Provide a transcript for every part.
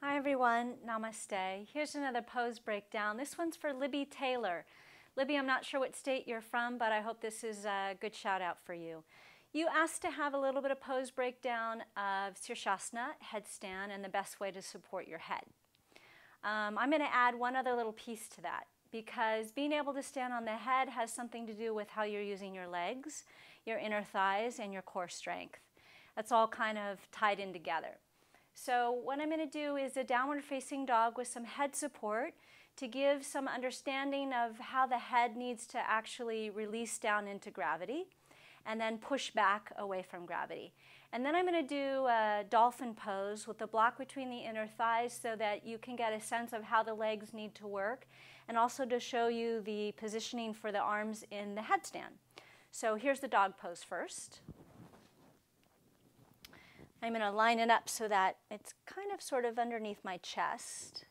Hi everyone, namaste. Here's another pose breakdown. This one's for Libby Taylor. Libby, I'm not sure what state you're from, but I hope this is a good shout out for you. You asked to have a little bit of pose breakdown of Sirsasana, headstand, and the best way to support your head. I'm going to add one other little piece to that because being able to stand on the head has something to do with how you're using your legs, your inner thighs, and your core strength. That's all kind of tied in together. So what I'm going to do is a downward facing dog with some head support to give some understanding of how the head needs to actually release down into gravity and then push back away from gravity. And then I'm going to do a dolphin pose with the block between the inner thighs so that you can get a sense of how the legs need to work and also to show you the positioning for the arms in the headstand. So here's the dog pose first. I'm going to line it up so that it's kind of sort of underneath my chest.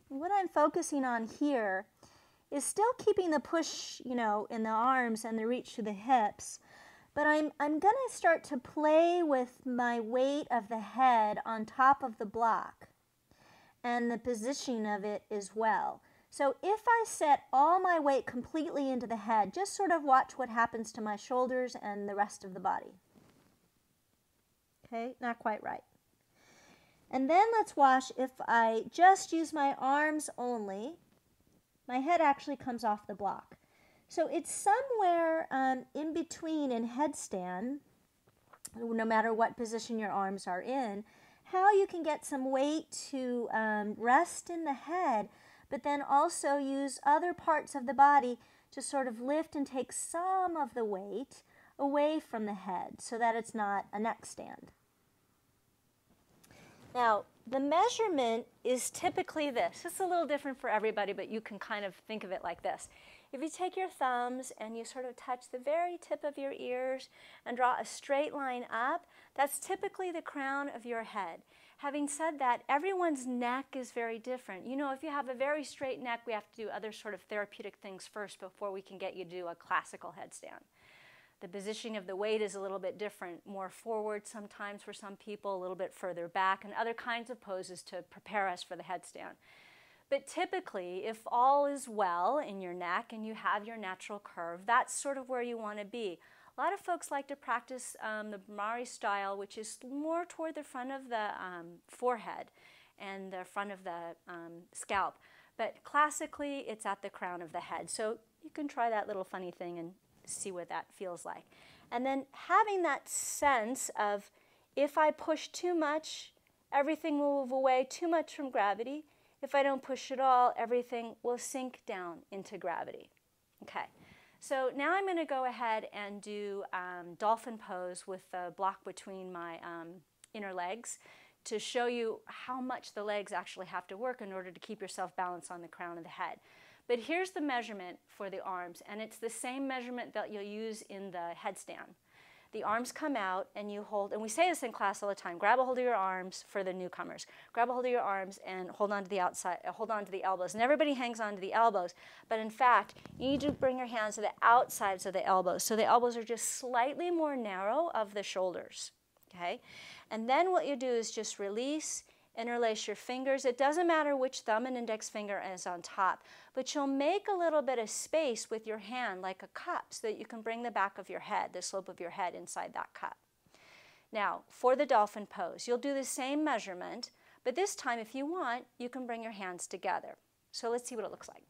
What I'm focusing on here is still keeping the push, in the arms and the reach to the hips, but I'm going to start to play with my weight of the head on top of the block and the positioning of it as well. So if I set all my weight completely into the head, just sort of watch what happens to my shoulders and the rest of the body. Okay, not quite right. And then let's watch if I just use my arms only, my head actually comes off the block. So it's somewhere in between in headstand, no matter what position your arms are in, how you can get some weight to rest in the head, but then also use other parts of the body to sort of lift and take some of the weight away from the head so that it's not a neck stand. Now, the measurement is typically this. It's a little different for everybody, but you can kind of think of it like this. If you take your thumbs and you sort of touch the very tip of your ears and draw a straight line up, that's typically the crown of your head. Having said that, everyone's neck is very different. If you have a very straight neck, we have to do other sort of therapeutic things first before we can get you to do a classical headstand. The positioning of the weight is a little bit different, more forward sometimes for some people, a little bit further back, and other kinds of poses to prepare us for the headstand. But typically, if all is well in your neck and you have your natural curve, that's sort of where you want to be. A lot of folks like to practice the Brahmari style, which is more toward the front of the forehead and the front of the scalp. But classically, it's at the crown of the head. So you can try that little funny thing and see what that feels like. And then having that sense of if I push too much, everything will move away too much from gravity. If I don't push at all, everything will sink down into gravity. Okay, so now I'm going to go ahead and do dolphin pose with the block between my inner legs to show you how much the legs actually have to work in order to keep yourself balanced on the crown of the head. But here's the measurement for the arms, and it's the same measurement that you'll use in the headstand. The arms come out and you hold, and we say this in class all the time, grab a hold of your arms for the newcomers. Grab a hold of your arms and hold on to the outside, hold on to the elbows. And everybody hangs on to the elbows, but in fact, you need to bring your hands to the outsides of the elbows. So the elbows are just slightly more narrow of the shoulders, okay? And then what you do is just release, interlace your fingers. It doesn't matter which thumb and index finger is on top, but you'll make a little bit of space with your hand like a cup so that you can bring the back of your head, the slope of your head inside that cup. Now, for the dolphin pose, you'll do the same measurement, but this time if you want, you can bring your hands together. So let's see what it looks like.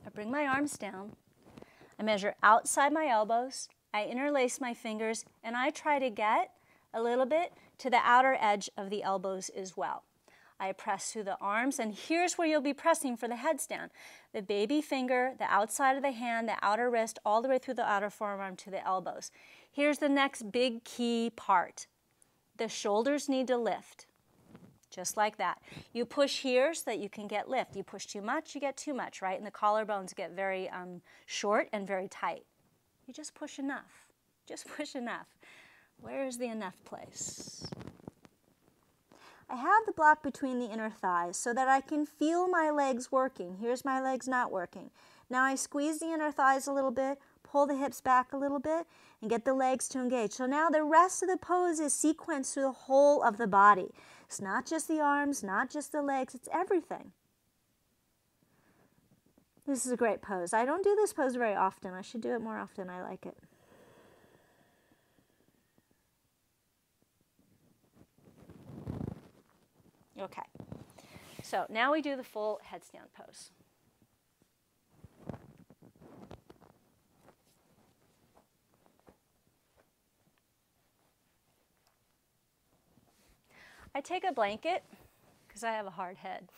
I bring my arms down. I measure outside my elbows, I interlace my fingers, and I try to get a little bit to the outer edge of the elbows as well. I press through the arms, and here's where you'll be pressing for the headstand. The baby finger, the outside of the hand, the outer wrist, all the way through the outer forearm to the elbows. Here's the next big key part. The shoulders need to lift. Just like that. You push here so that you can get lift. You push too much, you get too much, right? And the collarbones get very short and very tight. You just push enough. Just push enough. Where's the enough place? I have the block between the inner thighs so that I can feel my legs working. Here's my legs not working. Now I squeeze the inner thighs a little bit, pull the hips back a little bit, and get the legs to engage. So now the rest of the pose is sequenced through the whole of the body. It's not just the arms, not just the legs, it's everything. This is a great pose. I don't do this pose very often. I should do it more often. I like it. Okay, so now we do the full headstand pose. I take a blanket, because I have a hard head.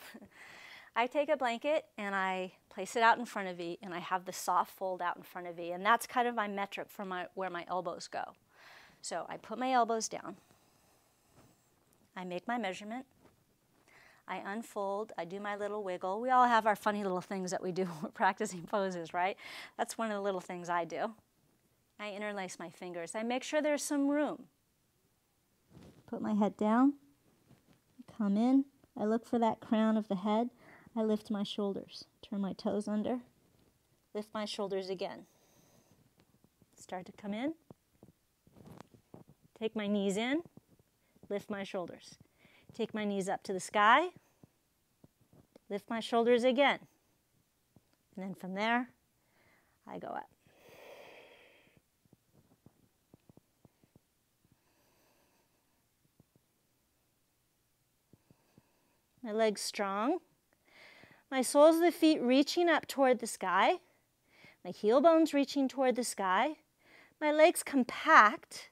I take a blanket and I place it out in front of me, and I have the soft fold out in front of me, and that's kind of my metric for where my elbows go. So I put my elbows down, I make my measurement, I unfold, I do my little wiggle. We all have our funny little things that we do when we're practicing poses, right? That's one of the little things I do. I interlace my fingers. I make sure there's some room. Put my head down, come in, I look for that crown of the head, I lift my shoulders, turn my toes under, lift my shoulders again. Start to come in, take my knees in, lift my shoulders. Take my knees up to the sky, lift my shoulders again. And then from there, I go up. My legs strong. My soles of the feet reaching up toward the sky. My heel bones reaching toward the sky. My legs compact.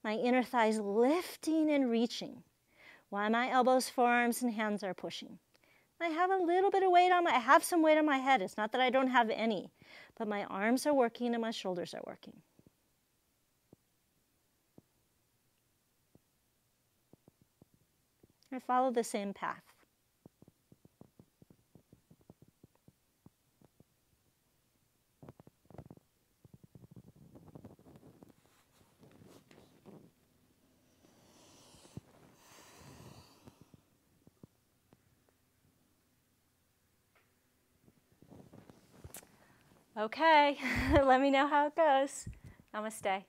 My inner thighs lifting and reaching, while my elbows, forearms, and hands are pushing. I have a little bit of weight on I have some weight on my head. It's not that I don't have any, but my arms are working and my shoulders are working. I follow the same path. Okay, let me know how it goes. Namaste.